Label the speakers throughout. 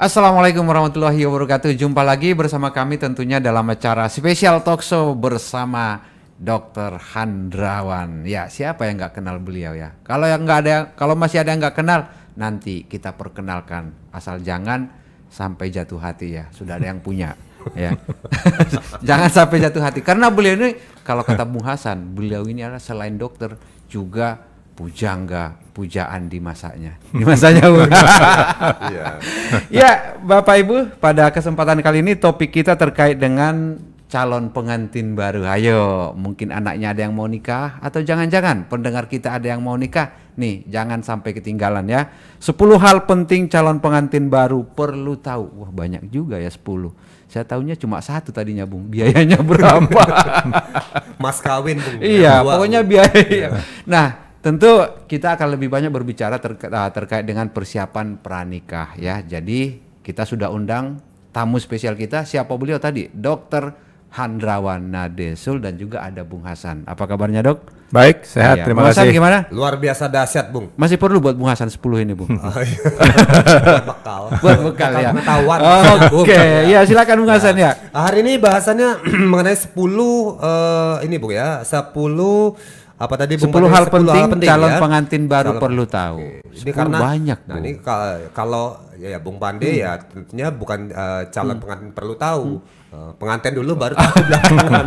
Speaker 1: Assalamualaikum warahmatullahi wabarakatuh. Jumpa lagi bersama kami tentunya dalam acara spesial talk show bersama Dr. Handrawan. Ya, siapa yang nggak kenal beliau ya? Kalau masih ada yang nggak kenal, nanti kita perkenalkan. Asal jangan sampai jatuh hati ya. Sudah ada yang punya ya. Jangan sampai jatuh hati karena beliau ini, kalau kata Bung Hasan, beliau ini adalah selain dokter juga pujangga, pujaan di masanya. Di masanya, Bu. Ya, Bapak Ibu, pada kesempatan kali ini topik kita terkait dengan calon pengantin baru. Ayo, mungkin anaknya ada yang mau nikah atau jangan-jangan pendengar kita ada yang mau nikah. Nih, jangan sampai ketinggalan ya. 10 hal penting calon pengantin baru perlu tahu. Wah, banyak juga ya 10. Saya tahunya cuma 1 tadinya, Bung. Biayanya berapa?
Speaker 2: Mas kawin, Bung.
Speaker 1: Iya, pokoknya biaya. Nah, tentu kita akan lebih banyak berbicara terkait dengan persiapan pranikah ya. Jadi kita sudah undang tamu spesial kita. Siapa beliau tadi? Dr. Handrawan Nadesul dan juga ada Bung Hasan. Apa kabarnya, Dok?
Speaker 3: Baik, sehat.
Speaker 1: Ya.
Speaker 3: Terima
Speaker 1: Bung Hasan
Speaker 3: kasih.
Speaker 1: gimana?
Speaker 2: Luar biasa dahsyat, Bung.
Speaker 1: Masih perlu buat Bung Hasan 10 ini, Bung.
Speaker 2: Buat bekal.
Speaker 1: Buat bekal ya.
Speaker 2: Pengetahuan.
Speaker 1: Oke, ya silakan Bung Hasan ya.
Speaker 2: Hari ini bahasannya mengenai 10 ini, Bung ya. 10 apa tadi, Bung?
Speaker 1: 10 hal penting calon
Speaker 2: ya?
Speaker 1: pengantin baru perlu tahu.
Speaker 2: Ini karena
Speaker 1: banyak,
Speaker 2: nah,
Speaker 1: Bung.
Speaker 2: ini kalau ya Bung Pande ya tentunya bukan calon pengantin perlu tahu. Pengantin dulu baru tahu belakangan.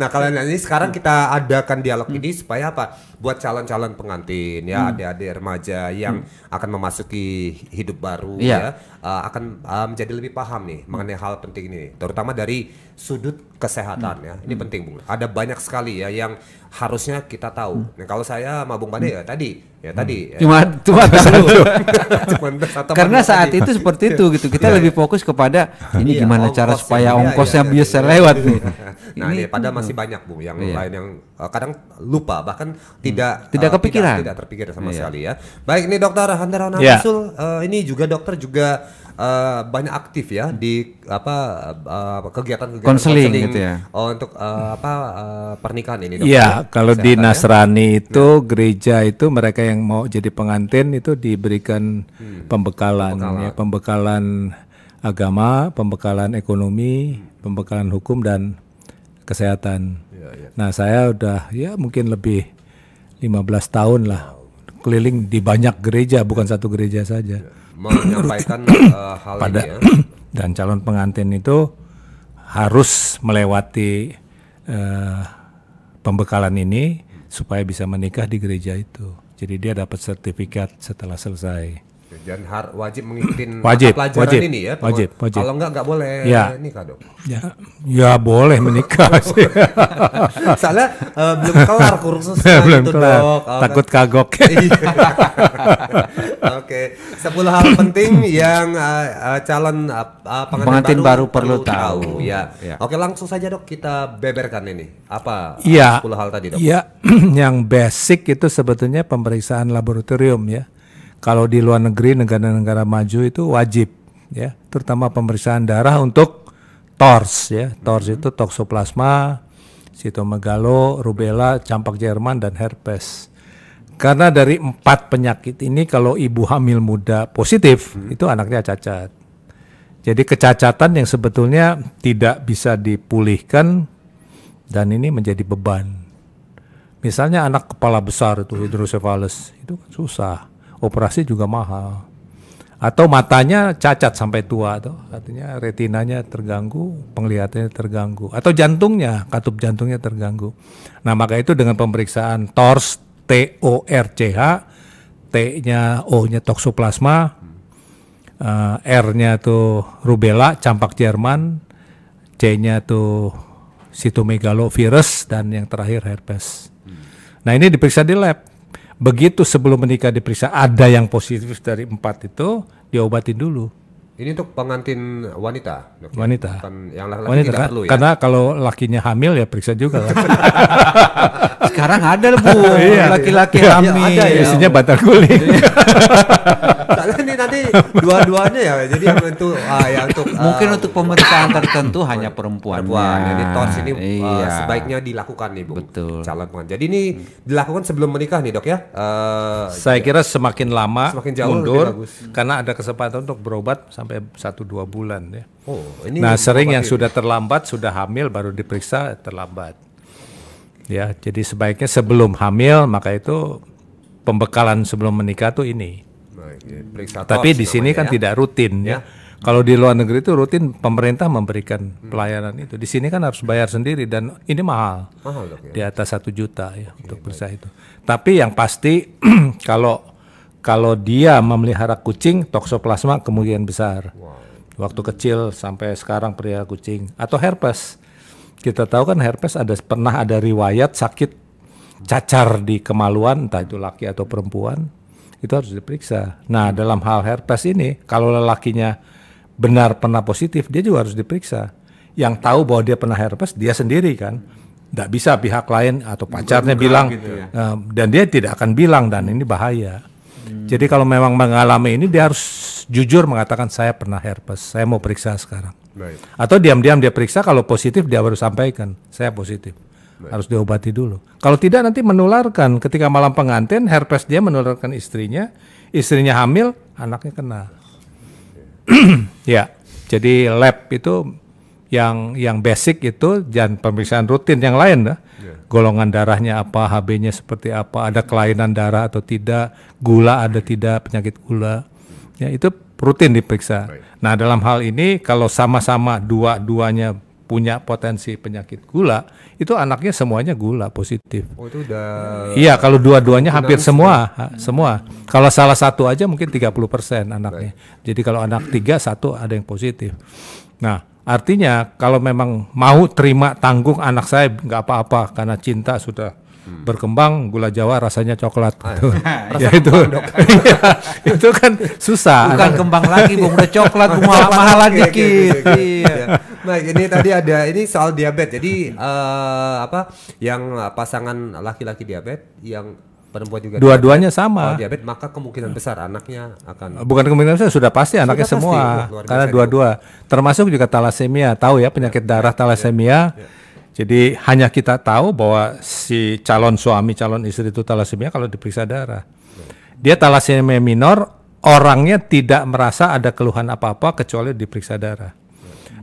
Speaker 2: Nah, kalau ini sekarang kita adakan dialog ini supaya apa? Buat calon-calon pengantin ya, adik-adik remaja yang akan memasuki hidup baru ya, akan menjadi lebih paham nih mengenai hal penting ini, terutama dari sudut kesehatan ya. Ini penting, Bung. Ada banyak sekali ya yang harusnya kita tahu. Nah, kalau saya sama Bung Pande ya tadi.
Speaker 1: Cuma satu. Karena saat
Speaker 2: tadi.
Speaker 1: itu seperti itu gitu. Kita lebih fokus kepada ini gimana cara supaya ongkosnya bisa lewat nih.
Speaker 2: Nah, ini padahal masih banyak, Bu, yang lain yang kadang lupa bahkan tidak
Speaker 1: kepikiran.
Speaker 2: tidak terpikir sama sekali ya. Baik, ini Dokter Handrawan Nadesul, ini juga dokter juga banyak aktif ya di kegiatan-kegiatan
Speaker 1: konseling gitu ya.
Speaker 2: Untuk pernikahan ini, Dokter.
Speaker 3: Iya, kalau di Nasrani itu gereja itu mereka yang mau jadi pengantin itu diberikan pembekalan ya, pembekalan agama, pembekalan ekonomi, pembekalan hukum dan kesehatan. Nah, saya udah ya mungkin lebih 15 tahun lah keliling di banyak gereja, bukan satu gereja saja.
Speaker 2: Menyampaikan hal ini ya.
Speaker 3: Dan calon pengantin itu harus melewati pembekalan ini supaya bisa menikah di gereja itu. Jadi dia dapat sertifikat setelah selesai.
Speaker 2: Dan wajib mengikuti
Speaker 3: pelajaran
Speaker 2: ini ya.
Speaker 3: Wajib.
Speaker 2: Kalau enggak boleh nikah, Dok.
Speaker 3: Ya boleh menikah sih.
Speaker 2: Soalnya belum kelar kursusnya
Speaker 3: belum
Speaker 2: gitu,
Speaker 3: kelar.
Speaker 2: Dok.
Speaker 3: Takut kagok.
Speaker 2: Oke. 10 hal penting yang calon pengantin baru perlu tahu. Ya. Oke, langsung saja, Dok, kita beberkan ini. Apa 10 hal tadi, Dok?
Speaker 3: Iya, yang basic itu sebetulnya pemeriksaan laboratorium ya. Kalau di luar negeri, negara-negara maju itu wajib ya, terutama pemeriksaan darah untuk TORS ya. TORS itu toksoplasma, sitomegalo, rubella, campak Jerman dan herpes. Karena dari 4 penyakit ini kalau ibu hamil muda positif itu anaknya cacat. Jadi kecacatan yang sebetulnya tidak bisa dipulihkan dan ini menjadi beban. Misalnya anak kepala besar itu hidrosefalus itu kan susah. Operasi juga mahal. Atau matanya cacat sampai tua tuh, artinya retinanya terganggu, penglihatannya terganggu, atau jantungnya, katup jantungnya terganggu. Nah, maka itu dengan pemeriksaan TORS, TORCH, T-nya O-nya toksoplasma, R-nya tuh rubella, campak Jerman, C-nya tuh sitomegalovirus dan yang terakhir herpes. Nah, ini diperiksa di lab. Begitu sebelum menikah diperiksa ada yang positif dari 4 itu diobatin dulu.
Speaker 2: Ini untuk pengantin wanita, Dok?
Speaker 3: Wanita.
Speaker 2: Bukan yang laki-laki
Speaker 3: wanita,
Speaker 2: tidak perlu ya?
Speaker 3: Karena kalau lakinya hamil ya periksa juga.
Speaker 1: Sekarang ada Bu, laki-laki hamil.
Speaker 2: Ada ya.
Speaker 3: Isinya batang kuling.
Speaker 2: Soalnya ini nanti dua-duanya ya. Jadi untuk untuk
Speaker 1: Mungkin untuk pemeriksaan tertentu hanya perempuannya.
Speaker 2: Jadi TORS ini
Speaker 1: Iya.
Speaker 2: sebaiknya dilakukan nih, Bung.
Speaker 1: Betul.
Speaker 2: Calon pengantin. Jadi ini dilakukan sebelum menikah nih, Dok ya.
Speaker 3: Saya kira semakin lama
Speaker 2: Semakin jauh
Speaker 3: mundur
Speaker 2: lebih bagus.
Speaker 3: karena ada kesempatan untuk berobat sampai 1-2 bulan ya.
Speaker 2: Oh, ini
Speaker 3: Nah, sering yang
Speaker 2: obatin.
Speaker 3: sudah terlambat, sudah hamil baru diperiksa terlambat. Ya, jadi sebaiknya sebelum hamil, maka itu pembekalan sebelum menikah tuh ini.
Speaker 2: Baik, ya, periksa
Speaker 3: Tapi
Speaker 2: TORS
Speaker 3: di sini
Speaker 2: namanya
Speaker 3: kan
Speaker 2: ya.
Speaker 3: tidak rutin ya. Kalau di luar negeri itu rutin pemerintah memberikan pelayanan itu. Di sini kan harus bayar sendiri dan ini mahal.
Speaker 2: Mahal, Dok ya.
Speaker 3: Di atas 1 juta ya untuk periksa itu. Tapi yang pasti kalau dia memelihara kucing, toksoplasma kemungkinan besar. Waktu kecil sampai sekarang pelihara kucing atau herpes. Kita tahu kan herpes pernah ada riwayat sakit cacar di kemaluan, entah itu laki atau perempuan, itu harus diperiksa. Nah, dalam hal herpes ini, kalau lelakinya benar pernah positif, dia juga harus diperiksa. Yang tahu bahwa dia pernah herpes, dia sendiri kan. Nggak bisa pihak lain atau pacarnya bilang, dan dia tidak akan bilang, dan ini bahaya. Jadi kalau memang mengalami ini, dia harus jujur mengatakan, saya pernah herpes, saya mau periksa sekarang.
Speaker 2: Baik.
Speaker 3: Atau diam-diam dia periksa, kalau positif dia baru sampaikan, saya positif. Harus diobati dulu. Kalau tidak nanti menularkan, ketika malam pengantin herpes dia menularkan istrinya hamil, anaknya kena. Ya, jadi lab itu yang basic itu dan pemeriksaan rutin yang lain dah. Golongan darahnya apa, HB-nya seperti apa, ada kelainan darah atau tidak, gula ada tidak, penyakit gula. Ya, itu rutin diperiksa. Nah, dalam hal ini kalau sama-sama dua-duanya punya potensi penyakit gula, itu anaknya semuanya gula positif.
Speaker 2: Oh, itu udah
Speaker 3: Iya, kalau dua-duanya hampir semua. Kalau salah satu aja mungkin 30% anaknya. Jadi kalau anak 3, 1 ada yang positif. Nah, artinya kalau memang mau terima tanggung anak saya nggak apa-apa karena cinta sudah berkembang, gula Jawa rasanya coklat. Gitu. Ya itu, iya, itu kan susah.
Speaker 1: Bukan kembang lagi, Bung, udah coklat, Bung, mahalan dikit. Iya.
Speaker 2: Nah, ini tadi ada ini soal diabetes. Jadi yang pasangan laki-laki diabetes, yang perempuan juga
Speaker 3: Dua-duanya
Speaker 2: diabetes.
Speaker 3: sama.
Speaker 2: Kalau diabetes maka kemungkinan besar anaknya akan
Speaker 3: Bukan kemungkinan besar, sudah pasti anaknya
Speaker 2: pasti.
Speaker 3: semua.
Speaker 2: Wah, luar
Speaker 3: Karena
Speaker 2: biasa
Speaker 3: dua-dua. Termasuk juga talasemia. Tahu ya penyakit darah talasemia. Jadi hanya kita tahu bahwa si calon suami, calon istri itu talasemia kalau diperiksa darah. Dia talasemia minor, orangnya tidak merasa ada keluhan apa-apa kecuali diperiksa darah.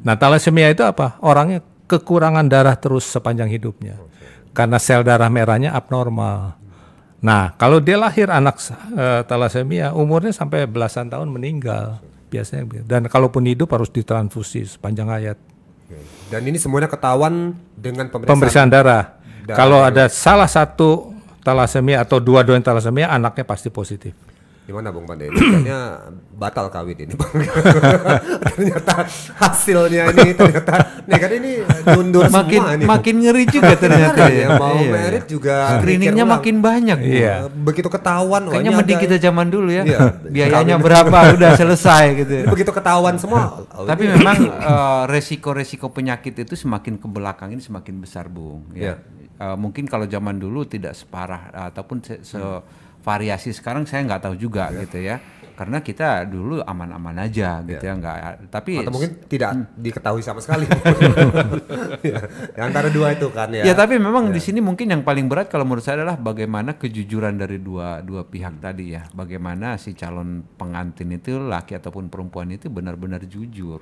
Speaker 3: Nah, talasemia itu apa? Orangnya kekurangan darah terus sepanjang hidupnya. Karena sel darah merahnya abnormal. Nah, kalau dia lahir anak talasemia, umurnya sampai belasan tahun meninggal biasanya. Dan kalaupun hidup harus ditransfusi sepanjang hayat.
Speaker 2: dan ini semuanya ketahuan dengan
Speaker 3: Pemeriksaan darah. Kalau ada salah satu talasemia atau dua-duanya talasemia, anaknya pasti positif.
Speaker 2: Gimana Bung Pandey? Kayaknya batal kawin ini Bang. Ternyata hasilnya ini ternyata kan ini mundur semua ini.
Speaker 1: Makin ngeri juga ternyata ya.
Speaker 2: Mau
Speaker 1: Iya,
Speaker 2: merit
Speaker 1: iya.
Speaker 2: juga
Speaker 1: Screeningnya
Speaker 2: mikir ulang.
Speaker 1: makin banyak. Bu.
Speaker 3: Iya.
Speaker 2: Begitu ketahuan
Speaker 1: Kayaknya
Speaker 2: ini
Speaker 1: mending
Speaker 2: ada-
Speaker 1: kita zaman dulu ya.
Speaker 2: Iya.
Speaker 1: Biayanya
Speaker 2: Kawin.
Speaker 1: berapa udah selesai gitu.
Speaker 2: begitu ketahuan semua.
Speaker 1: Tapi memang resiko-resiko penyakit itu semakin ke belakang ini semakin besar, Bung. Ya. Mungkin kalau zaman dulu tidak separah ataupun variasi sekarang saya nggak tahu juga gitu ya. Karena kita dulu aman-aman aja gitu ya, nggak. Tapi
Speaker 2: atau mungkin tidak diketahui sama sekali. Ya, antara dua itu kan ya.
Speaker 1: ya tapi memang di sini mungkin yang paling berat kalau menurut saya adalah bagaimana kejujuran dari dua pihak tadi ya. Bagaimana si calon pengantin itu laki ataupun perempuan itu benar-benar jujur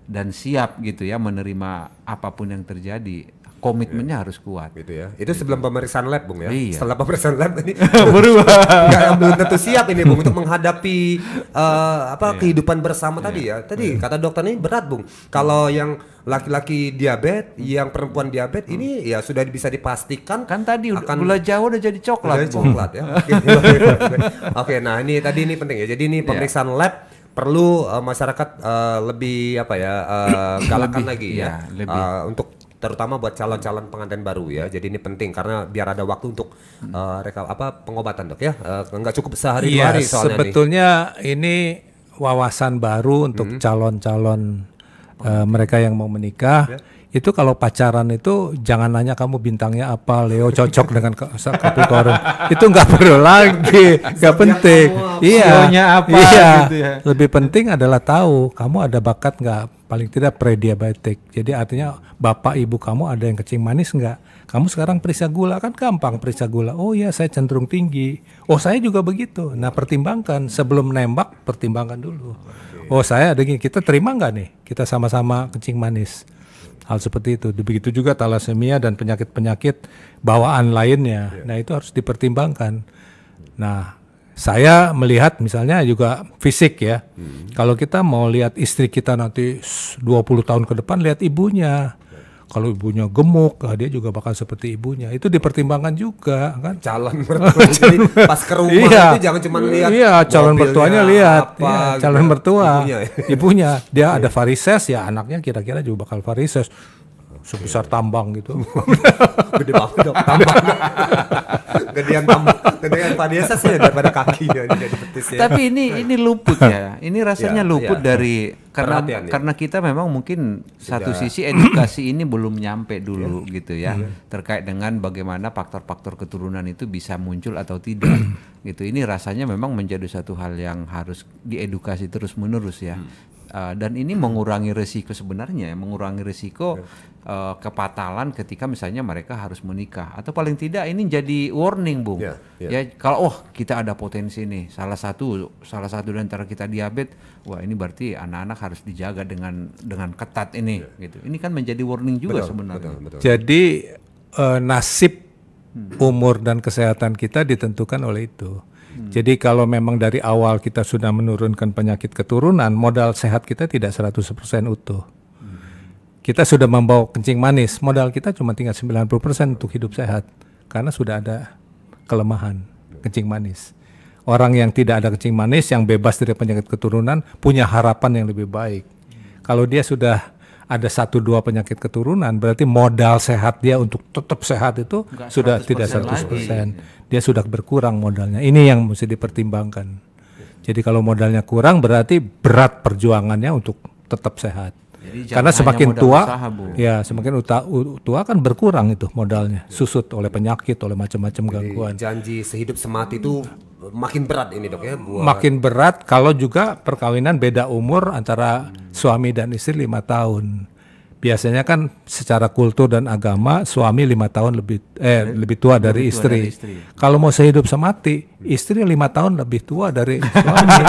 Speaker 1: dan siap gitu ya menerima apapun yang terjadi. Komitmennya harus kuat.
Speaker 2: Gitu ya. Itu sebelum pemeriksaan lab Bung ya.
Speaker 1: Iya.
Speaker 2: Setelah pemeriksaan lab ini
Speaker 1: Berubah.
Speaker 2: belum tentu siap ini Bung untuk menghadapi kehidupan bersama tadi ya. Tadi kata dokter ini berat Bung. Kalau yang laki-laki diabetes, yang perempuan diabetes ini ya sudah bisa dipastikan
Speaker 1: Kan tadi
Speaker 2: akan
Speaker 1: gula Jawa udah jadi coklat.
Speaker 2: udah
Speaker 1: Bung.
Speaker 2: coklat ya. Oke, nah ini tadi ini penting ya. Jadi ini pemeriksaan lab perlu masyarakat lebih galakan lagi ya. Untuk terutama buat calon-calon pengantin baru ya. Jadi ini penting karena biar ada waktu untuk pengobatan Dok ya. Enggak cukup sehari dua hari soalnya
Speaker 3: sebetulnya ini wawasan baru untuk calon-calon mereka yang mau menikah. Itu kalau pacaran itu jangan nanya kamu bintangnya apa, Leo cocok dengan Capricorn. Itu nggak perlu lagi, nggak penting.
Speaker 1: Sionya apa gitu ya.
Speaker 3: Lebih penting adalah tahu kamu ada bakat nggak, paling tidak prediabetik. Jadi artinya bapak ibu kamu ada yang kencing manis nggak? Kamu sekarang periksa gula kan gampang periksa gula. Oh ya saya cenderung tinggi. Oh saya juga begitu. Nah pertimbangkan sebelum nembak, pertimbangkan dulu. Oh saya ada gini, kita terima nggak nih? Kita sama-sama kencing manis. Hal seperti itu. Begitu juga talasemia dan penyakit-penyakit bawaan lainnya. Nah itu harus dipertimbangkan. Nah saya melihat misalnya juga fisik ya. Kalau kita mau lihat istri kita nanti 20 tahun ke depan, lihat ibunya. Kalau ibunya gemuk, dia juga bakal seperti ibunya. Itu dipertimbangkan juga kan.
Speaker 2: Calon mertua. Jadi pas ke rumah itu jangan cuma lihat.
Speaker 3: Iya, calon mertuanya lihat.
Speaker 2: Apa,
Speaker 3: Iya, calon
Speaker 2: gitu.
Speaker 3: mertua. Ibunya. Dia ada varises ya, anaknya kira-kira juga bakal varises. Sebesar tambang gitu.
Speaker 2: Gede banget dong. Tambang. Gedean padiasa sih daripada kakinya jadi betis ya.
Speaker 1: Tapi ini luput ya. Ini rasanya luput dari karena kita memang mungkin satu sisi edukasi ini belum nyampe dulu gitu ya. Terkait dengan bagaimana faktor-faktor keturunan itu bisa muncul atau tidak gitu. Ini rasanya memang menjadi satu hal yang harus diedukasi terus-menerus ya. Dan ini mengurangi resiko sebenarnya, mengurangi resiko kepatalan ketika misalnya mereka harus menikah, atau paling tidak ini jadi warning, Bung. Ya kalau kita ada potensi nih, salah satu di antara kita diabetes, wah ini berarti anak-anak harus dijaga dengan ketat ini, gitu. Ini kan menjadi warning juga sebenarnya.
Speaker 2: Betul.
Speaker 3: Jadi nasib umur dan kesehatan kita ditentukan oleh itu. Jadi kalau memang dari awal kita sudah menurunkan penyakit keturunan, modal sehat kita tidak 100% utuh. Kita sudah membawa kencing manis, modal kita cuma tinggal 90% untuk hidup sehat. Karena sudah ada kelemahan kencing manis. Orang yang tidak ada kencing manis, yang bebas dari penyakit keturunan, punya harapan yang lebih baik. Kalau dia sudah ada 1-2 penyakit keturunan, berarti modal sehat dia untuk tetap sehat itu sudah tidak 100%. Dia sudah berkurang modalnya. Ini yang mesti dipertimbangkan. Jadi kalau modalnya kurang berarti berat perjuangannya untuk tetap sehat. Karena semakin tua, semakin tua kan berkurang itu modalnya, susut oleh penyakit, oleh macam-macam gangguan.
Speaker 2: Janji sehidup semati itu makin berat ini dok ya?
Speaker 3: Makin berat kalau juga perkawinan beda umur antara suami dan istri 5 tahun. Biasanya kan secara kultur dan agama suami 5 tahun lebih tua dari istri. Kalau mau sehidup semati, istri 5 tahun lebih tua dari suami.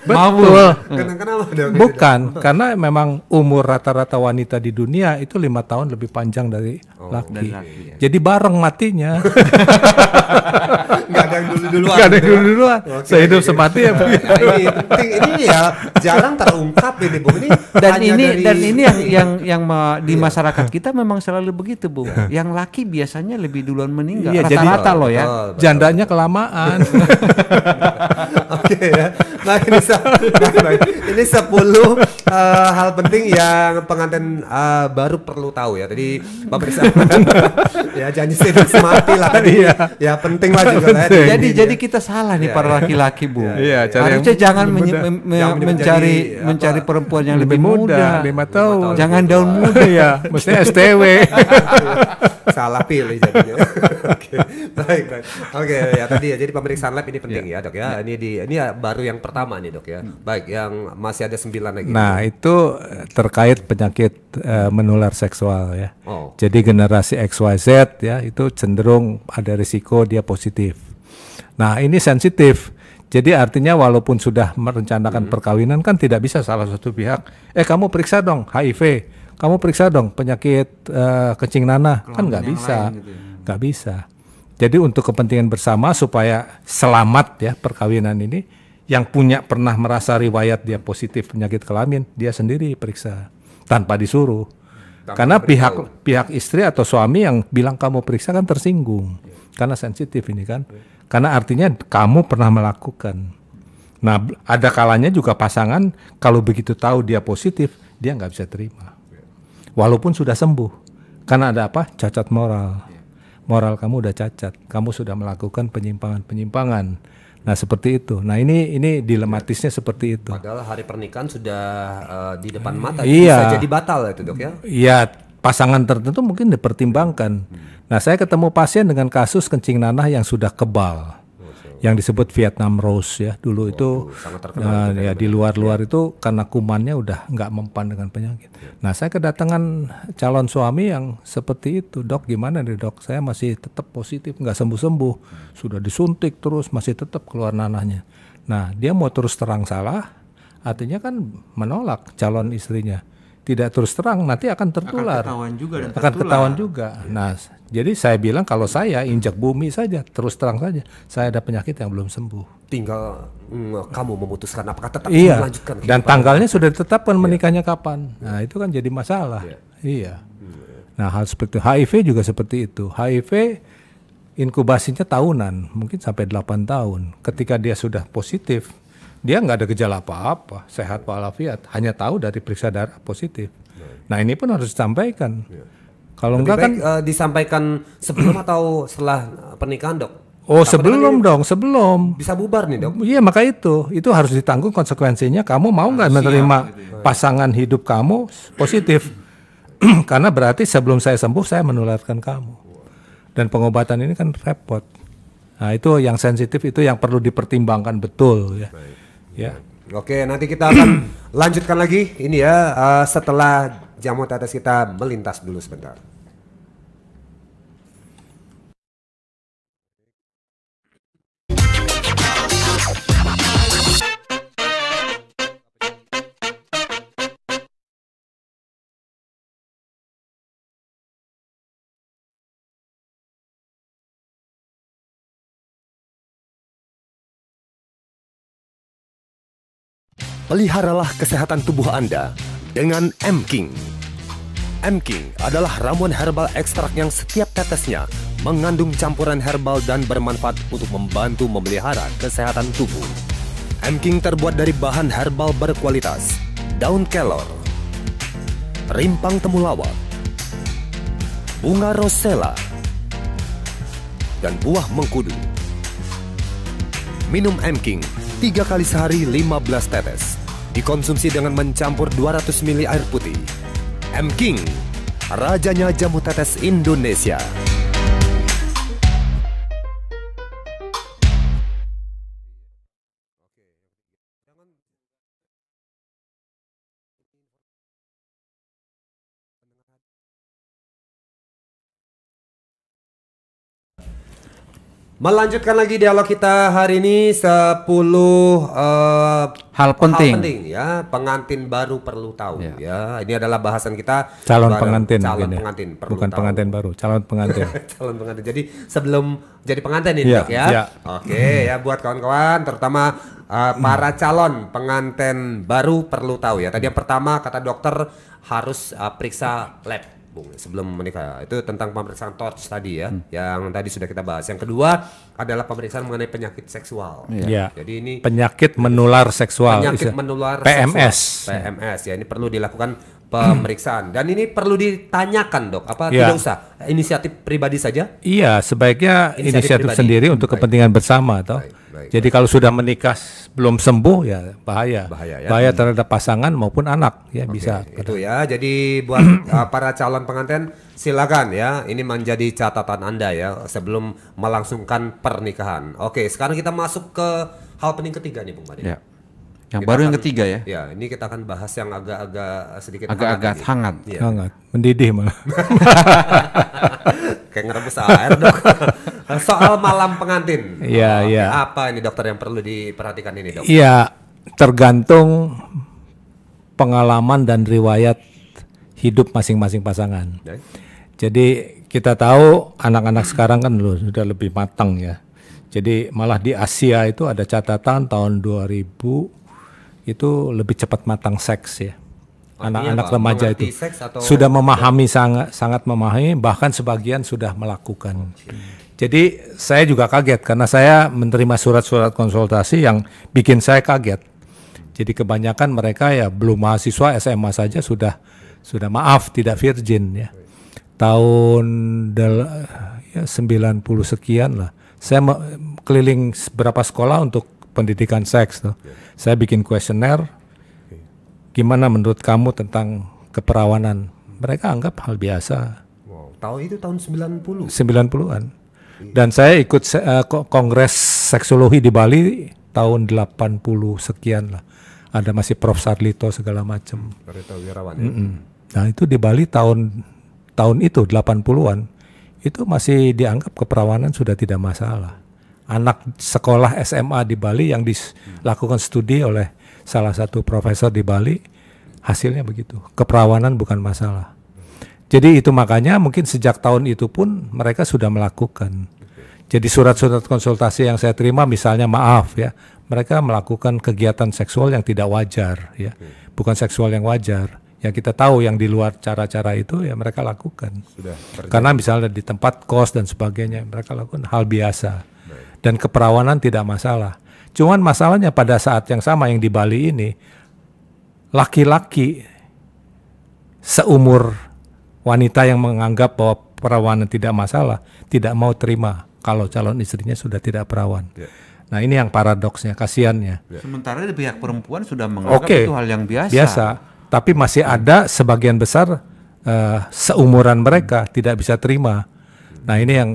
Speaker 3: Betul.
Speaker 2: Kenapa dong?
Speaker 3: Bukan, karena memang umur rata-rata wanita di dunia itu 5 tahun lebih panjang dari laki. Jadi bareng matinya.
Speaker 2: Nggak ada yang dulu-duluan.
Speaker 3: Nggak ada yang dulu-duluan. Sehidup semati ya.
Speaker 2: Ini penting, ini ya jarang terungkap ini Bu.
Speaker 1: Dan ini yang di masyarakat kita memang selalu begitu, Bu. Yang laki biasanya lebih duluan meninggal.
Speaker 3: Iya,
Speaker 1: rata-rata loh ya.
Speaker 3: Jandanya kelamaan.
Speaker 2: Oke ya. Nah ini 10 hal penting yang pengantin baru perlu tahu ya. Tadi Pak Bersama ya janji sehidup semati lah tadi. Ya penting lah juga tadi.
Speaker 1: Jadi kita salah nih para laki-laki, Bu.
Speaker 3: Harusnya
Speaker 1: jangan mencari perempuan yang lebih muda.
Speaker 3: 5 tahun.
Speaker 1: Jangan daun muda
Speaker 3: ya, mesti STW.
Speaker 2: Salah pilih jadinya. Oke, baik. Oke, ya tadi ya. Jadi pemeriksaan lab ini penting ya, Dok ya. Ini ya baru yang pertama nih, Dok ya. Baik, yang masih ada 9 lagi.
Speaker 3: Nah, itu terkait penyakit menular seksual ya. Jadi generasi XYZ ya, itu cenderung ada risiko dia positif. Nah, ini sensitif. Jadi artinya walaupun sudah merencanakan perkawinan kan tidak bisa salah satu pihak, kamu periksa dong HIV, kamu periksa dong penyakit kencing nanah, kan nggak bisa, nggak bisa. Jadi untuk kepentingan bersama supaya selamat ya perkawinan ini, yang pernah merasa riwayat dia positif penyakit kelamin, dia sendiri periksa tanpa disuruh. Karena pihak istri atau suami yang bilang kamu periksa kan tersinggung, karena sensitif ini kan. Karena artinya kamu pernah melakukan. Nah, ada kalanya juga pasangan kalau begitu tahu dia positif, dia nggak bisa terima. Walaupun sudah sembuh. Karena ada apa? Cacat moral. Moral kamu udah cacat. Kamu sudah melakukan penyimpangan-penyimpangan. Nah seperti itu. Nah ini dilematisnya seperti itu.
Speaker 2: Padahal hari pernikahan sudah di depan mata,
Speaker 3: Iya.
Speaker 2: bisa jadi batal ya itu dok ya.
Speaker 3: Iya, pasangan tertentu mungkin dipertimbangkan. Nah saya ketemu pasien dengan kasus kencing nanah yang sudah kebal, yang disebut Vietnam Rose ya dulu itu.
Speaker 2: Sangat terkenal.
Speaker 3: Ya di luar-luar itu karena kumannya udah nggak mempan dengan penyakit. Nah saya kedatangan calon suami yang seperti itu, dok gimana nih dok? Saya masih tetap positif, nggak sembuh-sembuh, sudah disuntik terus masih tetap keluar nanahnya. Nah dia mau terus terang salah, artinya kan menolak calon istrinya. Tidak terus terang nanti akan tertular.
Speaker 1: Ketahuan juga dan
Speaker 3: Akan ketahuan juga. Nah, jadi saya bilang kalau saya injak bumi saja, terus terang saja, saya ada penyakit yang belum sembuh.
Speaker 2: Tinggal kamu memutuskan apakah tetap
Speaker 3: Iya.
Speaker 2: melanjutkan.
Speaker 3: Dan tanggalnya sudah ditetapkan menikahnya kapan. Nah, itu kan jadi masalah. Iya. Nah, hal seperti itu. HIV juga seperti itu. HIV inkubasinya tahunan, mungkin sampai 8 tahun. Ketika dia sudah positif, dia nggak ada gejala apa-apa, sehat walafiat, hanya tahu dari periksa darah positif. Nah ini pun harus disampaikan. Kalau
Speaker 2: Lebih
Speaker 3: enggak kan,
Speaker 2: baik, disampaikan sebelum atau setelah pernikahan dok?
Speaker 3: oh
Speaker 2: Takutnya
Speaker 3: sebelum
Speaker 2: kan
Speaker 3: dong, sebelum.
Speaker 2: bisa bubar nih dok.
Speaker 3: Iya maka itu harus ditanggung konsekuensinya. Kamu mau nggak menerima pasangan hidup kamu positif? Karena berarti sebelum saya sembuh saya menularkan kamu. Dan pengobatan ini kan repot. Nah itu yang sensitif, itu yang perlu dipertimbangkan betul ya. Ya.
Speaker 2: Oke, nanti kita akan lanjutkan lagi ini ya setelah jamu tetes kita melintas dulu sebentar. Peliharalah kesehatan tubuh Anda dengan M-King. M-King adalah ramuan herbal ekstrak yang setiap tetesnya mengandung campuran herbal dan bermanfaat untuk membantu memelihara kesehatan tubuh. M-King terbuat dari bahan herbal berkualitas, daun kelor, rimpang temulawak, bunga rosella, dan buah mengkudu. Minum M-King 3 kali sehari 15 tetes. Dikonsumsi dengan mencampur 200 ml air putih. M-King, rajanya jamu tetes Indonesia. Melanjutkan lagi dialog kita hari ini 10
Speaker 1: Hal penting.
Speaker 2: ya, pengantin baru perlu tahu ya. Ini adalah bahasan kita
Speaker 3: Calon
Speaker 2: bareng
Speaker 3: pengantin,
Speaker 2: calon
Speaker 3: mungkin ya.
Speaker 2: pengantin perlu
Speaker 3: Bukan
Speaker 2: tahu.
Speaker 3: pengantin baru, calon pengantin.
Speaker 2: Calon pengantin. Jadi sebelum jadi pengantin ini
Speaker 3: Iya,
Speaker 2: dok ya.
Speaker 3: iya.
Speaker 2: Oke ya buat kawan-kawan terutama para calon pengantin baru perlu tahu ya. Tadi yang pertama kata dokter harus periksa lab. Bung, sebelum menikah itu tentang pemeriksaan torch tadi ya, yang tadi sudah kita bahas. Yang kedua adalah pemeriksaan mengenai penyakit seksual.
Speaker 3: Iya.
Speaker 2: Jadi ini
Speaker 3: Penyakit menular seksual.
Speaker 2: penyakit menular
Speaker 3: PMS.
Speaker 2: seksual. PMS ya, ini perlu dilakukan pemeriksaan dan ini perlu ditanyakan dok. Apa
Speaker 3: Ya.
Speaker 2: tidak usah inisiatif pribadi saja?
Speaker 3: Iya, sebaiknya inisiatif
Speaker 2: pribadi.
Speaker 3: sendiri untuk
Speaker 2: Baik.
Speaker 3: kepentingan bersama, toh.
Speaker 2: baik,
Speaker 3: Jadi kalau sudah menikah belum sembuh ya bahaya.
Speaker 2: Bahaya, ya.
Speaker 3: Bahaya terhadap pasangan maupun anak ya bisa.
Speaker 2: Itu ya. Jadi buat para calon pengantin silakan ya. Ini menjadi catatan Anda ya sebelum melangsungkan pernikahan. Oke, sekarang kita masuk ke hal penting ketiga nih Bung Bade.
Speaker 1: Ya. Yang
Speaker 2: Kita
Speaker 1: baru yang
Speaker 2: akan-
Speaker 1: ketiga ya.
Speaker 2: Ya, ini kita akan bahas yang agak-agak sedikit
Speaker 1: Agak-agak
Speaker 2: ini.
Speaker 1: hangat.
Speaker 2: Iya.
Speaker 3: Hangat, mendidih malah.
Speaker 2: Kayak ngerebus air dok. Soal malam pengantin.
Speaker 3: Iya,
Speaker 2: Oke,
Speaker 3: iya.
Speaker 2: Apa ini dokter yang perlu diperhatikan ini dok?
Speaker 3: Iya, tergantung pengalaman dan riwayat hidup masing-masing pasangan.
Speaker 2: Baik.
Speaker 3: Jadi kita tahu anak-anak sekarang kan sudah lebih matang ya. Jadi malah di Asia itu ada catatan tahun 2000 itu lebih cepat matang seks ya.
Speaker 2: Artinya
Speaker 3: Anak-anak
Speaker 2: apa?
Speaker 3: remaja
Speaker 2: Mengerti
Speaker 3: itu
Speaker 2: seks atau-
Speaker 3: sudah memahami sangat memahami, bahkan sebagian sudah melakukan. Jadi saya juga kaget karena saya menerima surat-surat konsultasi yang bikin saya kaget. Jadi kebanyakan mereka ya belum mahasiswa SMA saja sudah maaf tidak virgin ya. Tahun 90 sekian lah Saya keliling beberapa sekolah untuk pendidikan seks tuh. Saya bikin kuesioner, gimana menurut kamu tentang keperawanan? Mereka anggap hal biasa.
Speaker 2: Wow, tahun itu tahun 90.
Speaker 3: 90-an. Dan saya ikut kongres seksologi di Bali tahun 80 sekian lah. Ada masih Prof Sarlito segala macam.
Speaker 2: Sarlito Wirawan.
Speaker 3: Nah, itu di Bali tahun itu 80-an itu masih dianggap keperawanan sudah tidak masalah. Anak sekolah SMA di Bali yang dilakukan studi oleh salah satu profesor di Bali, hasilnya begitu. Keperawanan bukan masalah. Jadi itu makanya mungkin sejak tahun itu pun mereka sudah melakukan. Jadi surat-surat konsultasi yang saya terima misalnya maaf ya, mereka melakukan kegiatan seksual yang tidak wajar ya. Bukan seksual yang wajar. Yang kita tahu yang di luar cara-cara itu ya mereka lakukan. Karena misalnya di tempat kos dan sebagainya mereka lakukan hal biasa. Dan keperawanan tidak masalah. Cuman masalahnya pada saat yang sama yang di Bali ini, laki-laki seumur wanita yang menganggap bahwa perawanan tidak masalah, tidak mau terima kalau calon istrinya sudah tidak perawan. Nah ini yang paradoksnya, kasihannya.
Speaker 1: Sementara di pihak perempuan sudah menganggap itu hal yang biasa.
Speaker 3: Tapi masih ada sebagian besar seumuran mereka tidak bisa terima. Nah ini yang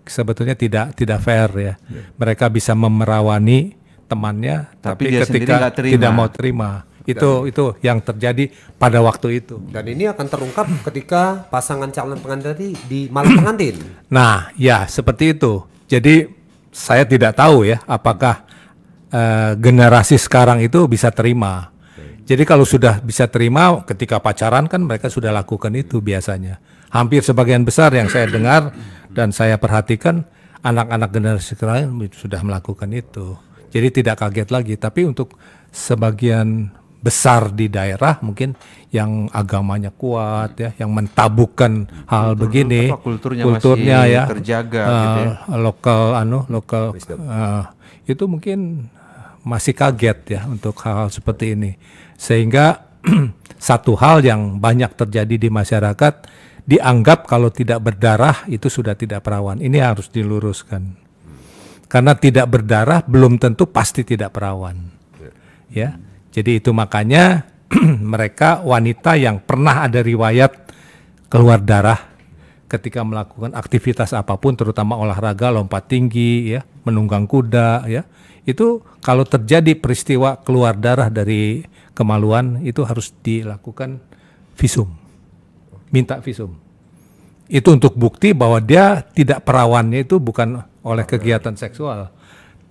Speaker 3: sebetulnya tidak fair ya. Mereka bisa memerawani temannya, tapi ketika tidak mau terima. Itu yang terjadi pada waktu itu.
Speaker 2: Dan ini akan terungkap ketika pasangan calon pengantin tadi di malam pengantin.
Speaker 3: Nah, ya seperti itu. Jadi saya tidak tahu ya apakah generasi sekarang itu bisa terima. Jadi kalau sudah bisa terima ketika pacaran kan mereka sudah lakukan itu biasanya. Hampir sebagian besar yang saya dengar dan saya perhatikan anak-anak generasi sekarang sudah melakukan itu. Jadi tidak kaget lagi. Tapi untuk sebagian besar di daerah mungkin yang agamanya kuat ya, yang mentabukan hal begini, kulturnya ya
Speaker 1: terjaga gitu ya.
Speaker 3: lokal itu mungkin masih kaget ya untuk hal-hal seperti ini, sehingga satu hal yang banyak terjadi di masyarakat dianggap kalau tidak berdarah itu sudah tidak perawan. Ini harus diluruskan karena tidak berdarah belum tentu pasti tidak perawan ya. Jadi itu makanya mereka wanita yang pernah ada riwayat keluar darah ketika melakukan aktivitas apapun, terutama olahraga, lompat tinggi, ya, menunggang kuda, ya, itu kalau terjadi peristiwa keluar darah dari kemaluan itu harus dilakukan visum, minta visum. Itu untuk bukti bahwa dia tidak perawannya itu bukan oleh kegiatan seksual,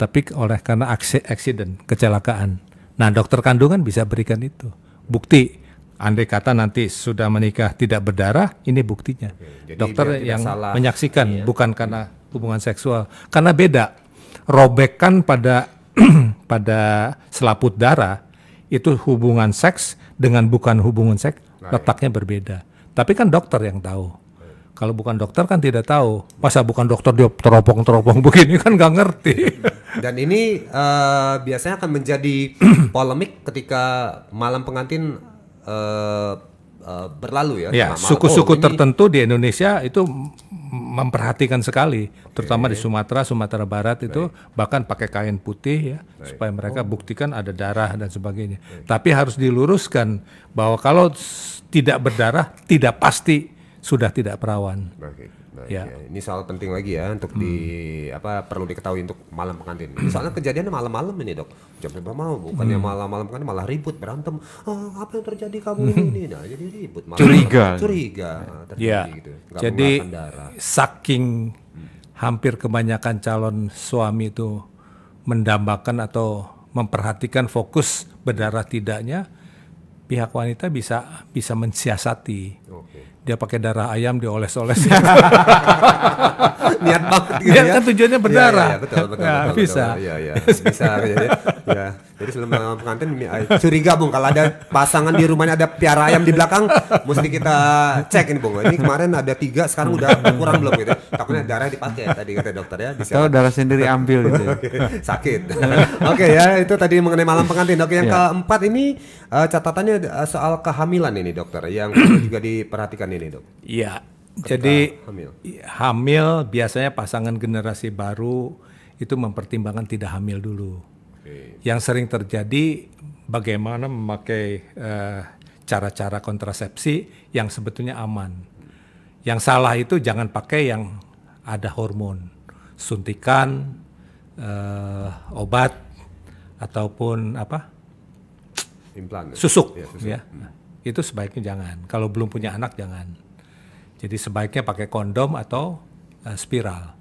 Speaker 3: tapi oleh karena accident, kecelakaan. Nah, dokter kandungan bisa berikan itu bukti. Andai kata nanti sudah menikah tidak berdarah, ini buktinya. Jadi dokter yang menyaksikan, bukan karena hubungan seksual. Karena beda, robekan pada pada selaput darah itu hubungan seks dengan bukan hubungan seks, letaknya berbeda. Tapi kan dokter yang tahu. Kalau bukan dokter kan tidak tahu. Masa bukan dokter dia teropong-teropong begini kan nggak ngerti.
Speaker 2: Dan ini biasanya akan menjadi polemik ketika malam pengantin berlalu ya.
Speaker 3: Ya, suku-suku tertentu di Indonesia itu memperhatikan sekali, terutama di Sumatera Barat itu bahkan pakai kain putih ya, supaya mereka buktikan ada darah dan sebagainya. Tapi harus diluruskan bahwa kalau tidak berdarah tidak pasti sudah tidak perawan.
Speaker 2: Ya. Ini soal penting lagi ya untuk perlu diketahui untuk malam pengantin. Soalnya kejadiannya malam-malam ini, Dok. Jam berapa mau? Bukannya malam-malam pengantin malah ribut, berantem. Apa yang terjadi kamu ini? Nah, jadi ribut. Curiga.
Speaker 3: Ya.
Speaker 2: Gitu.
Speaker 3: Jadi saking hampir kebanyakan calon suami itu mendambakan atau memperhatikan fokus berdarah tidaknya, pihak wanita bisa mensiasati. Dia pakai darah ayam dioles-oles. Niat banget gitu ya. Kan tujuannya berdarah.
Speaker 2: Iya, betul.
Speaker 3: Bisa.
Speaker 2: Iya. Bisa ya. Jadi sebelum pengantin curiga, Bung, kalau ada pasangan di rumahnya ada piara ayam di belakang, mesti kita cek ini, Bung. Ini kemarin ada 3, sekarang udah kurang belum gitu. Takutnya darah dipakai tadi kata dokter ya.
Speaker 1: Atau darah sendiri ambil gitu.
Speaker 2: Sakit. Oke ya, itu tadi mengenai malam pengantin. Dok, yang keempat ini catatannya soal kehamilan ini, dokter, yang juga diperhatikan ini, Dok.
Speaker 3: Iya, Jadi
Speaker 2: hamil.
Speaker 3: hamil biasanya pasangan generasi baru itu mempertimbangkan tidak hamil dulu. Yang sering terjadi bagaimana memakai cara-cara kontrasepsi yang sebetulnya aman. Yang salah itu jangan pakai yang ada hormon, suntikan, obat ataupun
Speaker 2: Implan.
Speaker 3: susuk,
Speaker 2: Ya, susuk.
Speaker 3: ya. Itu sebaiknya jangan. Kalau belum punya anak jangan. Jadi sebaiknya pakai kondom atau spiral.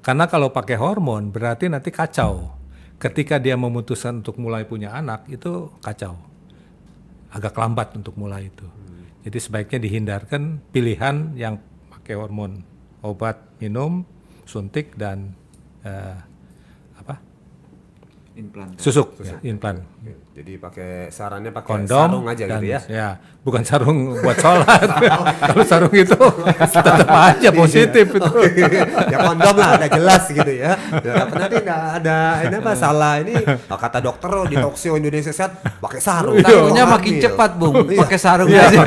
Speaker 3: Karena kalau pakai hormon berarti nanti kacau. Ketika dia memutuskan untuk mulai punya anak itu kacau. Agak lambat untuk mulai itu. Jadi sebaiknya dihindarkan pilihan yang pakai hormon, obat minum, suntik dan
Speaker 1: Implan.
Speaker 3: susuk, ya, implan.
Speaker 2: Oke. Jadi sarannya pakai
Speaker 3: Kondom
Speaker 2: sarung aja
Speaker 3: dan,
Speaker 2: gitu ya.
Speaker 3: ya bukan sarung buat sholat. Kalau sarung itu tetap aja positif itu.
Speaker 2: Ya kondom lah, udah jelas gitu ya. Ya nanti nggak ada ini apa salah ini kata dokter di Talkshow Indonesia Sehat pakai sarung.
Speaker 1: Tahunya
Speaker 2: Kalau
Speaker 1: makin
Speaker 2: hamil.
Speaker 1: cepat, Bung.
Speaker 2: Iya.
Speaker 1: Pakai sarung
Speaker 3: Iya.
Speaker 1: aja.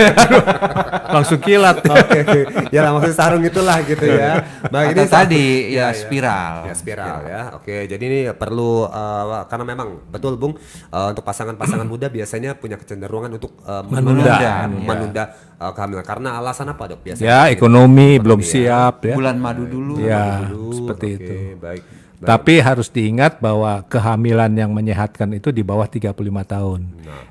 Speaker 3: Langsung kilat.
Speaker 2: Oke. Ya lah maksud sarung itulah gitu ya. Baik,
Speaker 1: Atau tadi
Speaker 2: ya,
Speaker 1: spiral.
Speaker 2: Ya spiral ya. Oke, jadi ini perlu karena memang betul Bung untuk pasangan-pasangan muda biasanya punya kecenderungan untuk menunda kehamilan karena alasan apa dok biasanya?
Speaker 3: Ya ekonomi belum siap ya.
Speaker 1: Bulan madu dulu.
Speaker 3: Ya
Speaker 2: Dulu,
Speaker 3: seperti
Speaker 2: oke,
Speaker 3: itu.
Speaker 2: Baik.
Speaker 3: Tapi harus diingat bahwa kehamilan yang menyehatkan itu di bawah 35 tahun.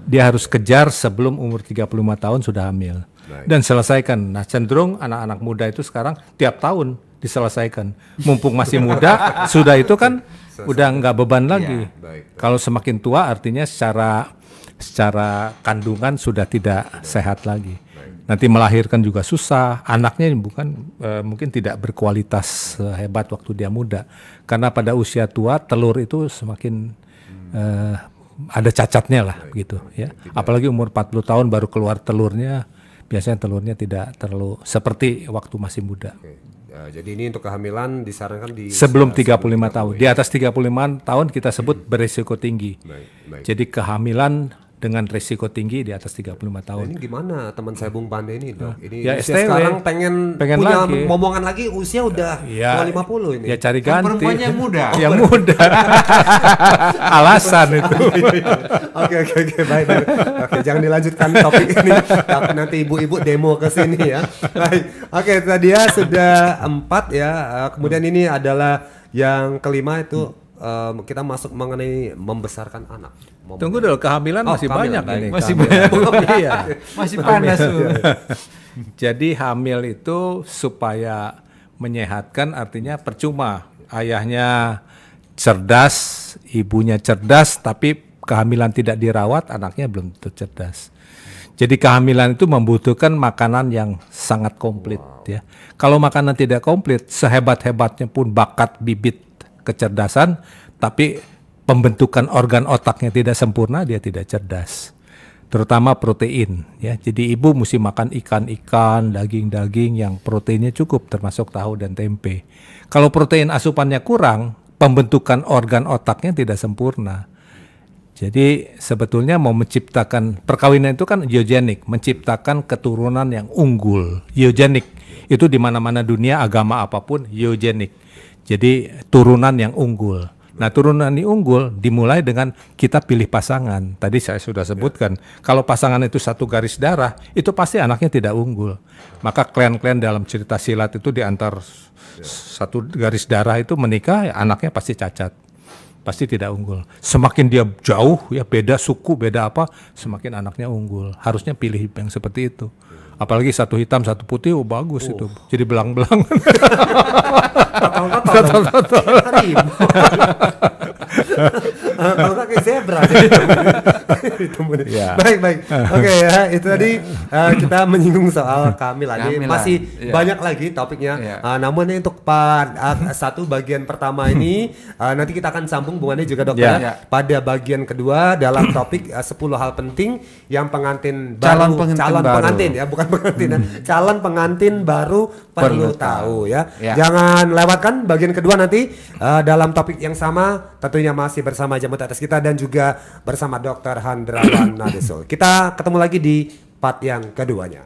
Speaker 3: Dia harus kejar sebelum umur 35 tahun sudah hamil. Dan selesaikan. Nah cenderung anak-anak muda itu sekarang tiap tahun diselesaikan. Mumpung masih muda, sudah itu kan udah nggak beban lagi.
Speaker 2: baik.
Speaker 3: Kalau semakin tua artinya secara kandungan sudah tidak sehat lagi. Nanti melahirkan juga susah. Anaknya mungkin tidak berkualitas hebat waktu dia muda. Karena pada usia tua telur itu semakin ada cacatnya lah gitu ya. Apalagi umur 40 tahun baru keluar telurnya, biasanya telurnya tidak terlalu seperti waktu masih muda.
Speaker 2: Oke. Jadi ini untuk kehamilan disarankan di
Speaker 3: Sebelum 35 tahun. Di atas 35 tahun kita sebut berisiko tinggi.
Speaker 2: Baik.
Speaker 3: Jadi kehamilan dengan risiko tinggi di atas 35 tahun.
Speaker 2: Ini gimana teman saya Bung Pande ini dok? Ini
Speaker 3: Ya,
Speaker 2: usia
Speaker 3: STW.
Speaker 2: sekarang pengen punya
Speaker 3: lagi.
Speaker 2: momongan lagi usia udah
Speaker 3: Ya,
Speaker 2: mau 50 ini.
Speaker 3: Ya cari
Speaker 1: Kan
Speaker 3: ganti.
Speaker 1: perempuannya yang muda.
Speaker 3: Yang muda. Alasan itu.
Speaker 2: Oke baik. Oke jangan dilanjutkan topik ini. Tapi nanti ibu-ibu demo ke sini ya. Baik. Oke tadi ya sudah 4 ya. Kemudian ini adalah yang kelima itu kita masuk mengenai membesarkan anak.
Speaker 3: Tunggu dulu, kehamilan masih
Speaker 2: kehamilan,
Speaker 3: banyak
Speaker 2: baik.
Speaker 3: ini.
Speaker 1: Masih
Speaker 3: kehamilan. Iya.
Speaker 1: Masih panas tuh.
Speaker 3: Jadi hamil itu supaya menyehatkan artinya percuma. Ayahnya cerdas, ibunya cerdas, tapi kehamilan tidak dirawat, anaknya belum tentu cerdas. Jadi kehamilan itu membutuhkan makanan yang sangat komplit ya. Kalau makanan tidak komplit, sehebat-hebatnya pun bakat bibit kecerdasan, tapi pembentukan organ otaknya tidak sempurna, dia tidak cerdas. Terutama protein ya. Jadi ibu mesti makan ikan-ikan, daging-daging yang proteinnya cukup termasuk tahu dan tempe. Kalau protein asupannya kurang, pembentukan organ otaknya tidak sempurna. Jadi sebetulnya mau menciptakan perkawinan itu kan eugenik, menciptakan keturunan yang unggul. Eugenik itu di mana-mana dunia, agama apapun eugenik. Jadi turunan yang unggul. Nah turunan yang unggul dimulai dengan kita pilih pasangan. Tadi saya sudah sebutkan, kalau pasangan itu satu garis darah, itu pasti anaknya tidak unggul. Maka klan-klan dalam cerita silat itu diantar satu garis darah itu menikah, ya anaknya pasti cacat. Pasti tidak unggul. Semakin dia jauh, ya beda suku, beda apa, semakin anaknya unggul. Harusnya pilih yang seperti itu. Apalagi satu hitam, satu putih, bagus itu. Jadi belang-belang.
Speaker 2: Kalau nggak kayak zebra
Speaker 3: Ya.
Speaker 2: Baik. Oke ya, itu tadi kita menyinggung soal kehamilan. Ini
Speaker 1: Kehamilan,
Speaker 2: masih
Speaker 1: iya.
Speaker 2: banyak lagi topiknya.
Speaker 1: Iya.
Speaker 2: Namun ini untuk satu bagian pertama ini nanti kita akan sambung hubungannya juga dokter
Speaker 3: Ya.
Speaker 2: ya. Pada bagian kedua dalam topik 10 hal penting yang pengantin
Speaker 1: Calon
Speaker 2: baru,
Speaker 1: pengantin
Speaker 2: calon
Speaker 1: baru.
Speaker 2: pengantin ya, bukan pengantin. Calon pengantin baru perlu tahu ya.
Speaker 1: Ya.
Speaker 2: Jangan lewatkan bagian kedua nanti dalam topik yang sama, tentunya masih bersama Jamu Tetes kita dan juga bersama Dr. Handrawan Nadesul. Kita ketemu lagi di part yang keduanya.